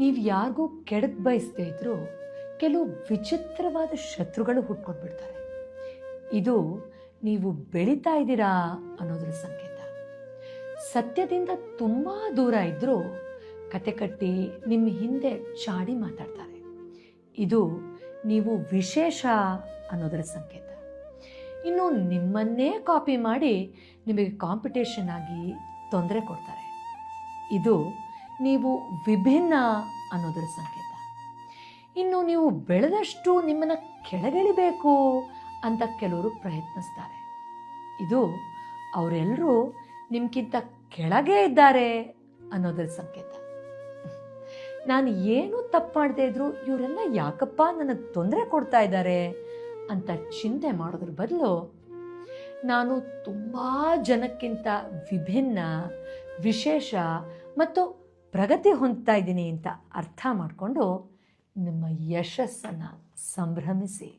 ನೀವು ಯಾರಿಗೂ ಕೆಡಕ್ ಬಯಸದೇ ಇದ್ರೂ ಕೆಲವು ವಿಚಿತ್ರವಾದ ಶತ್ರುಗಳು ಹುಟ್ಕೊಂಡ್ಬಿಡ್ತಾರೆ. ಇದು ನೀವು ಬೆಳೀತಾ ಇದ್ದೀರಾ ಅನ್ನೋದ್ರ ಸಂಕೇತ. ಸತ್ಯದಿಂದ ತುಂಬ ದೂರ ಇದ್ದರೂ ಕತೆ ಕಟ್ಟಿ ನಿಮ್ಮ ಹಿಂದೆ ಚಾಡಿ ಮಾತಾಡ್ತಾರೆ. ಇದು ನೀವು ವಿಶೇಷ ಅನ್ನೋದರ ಸಂಕೇತ. ಇನ್ನು ನಿಮ್ಮನ್ನೇ ಕಾಪಿ ಮಾಡಿ ನಿಮಗೆ ಕಾಂಪಿಟೇಷನ್ ಆಗಿ ತೊಂದರೆ ಕೊಡ್ತಾರೆ. ಇದು ನೀವು ವಿಭಿನ್ನ ಅನ್ನೋದರ ಸಂಕೇತ. ಇನ್ನು ನೀವು ಬೆಳೆದಷ್ಟು ನಿಮ್ಮನ್ನು ಕೆಳಗಿಳಿಬೇಕು ಅಂತ ಕೆಲವರು ಪ್ರಯತ್ನಿಸ್ತಾರೆ. ಇದು ಅವರೆಲ್ಲರೂ ನಿಮ್ಗಿಂತ ಕೆಳಗೆ ಇದ್ದಾರೆ ಅನ್ನೋದರ ಸಂಕೇತ. ನಾನು ಏನು ತಪ್ಪು ಮಾಡದೇ ಇದ್ರೂ ಇವರೆಲ್ಲ ಯಾಕಪ್ಪ ನನಗೆ ತೊಂದರೆ ಕೊಡ್ತಾ ಇದ್ದಾರೆ ಅಂತ ಚಿಂತೆ ಮಾಡೋದ್ರ ಬದಲು ನಾನು ತುಂಬ ಜನಕ್ಕಿಂತ ವಿಭಿನ್ನ, ವಿಶೇಷ ಮತ್ತು ಪ್ರಗತಿ ಹೊಂದ್ತಾ ಇದ್ದೀನಿ ಅಂತ ಅರ್ಥ ಮಾಡಿಕೊಂಡು ನಿಮ್ಮ ಯಶಸ್ಸನ್ನು ಸಂಭ್ರಮಿಸಿ.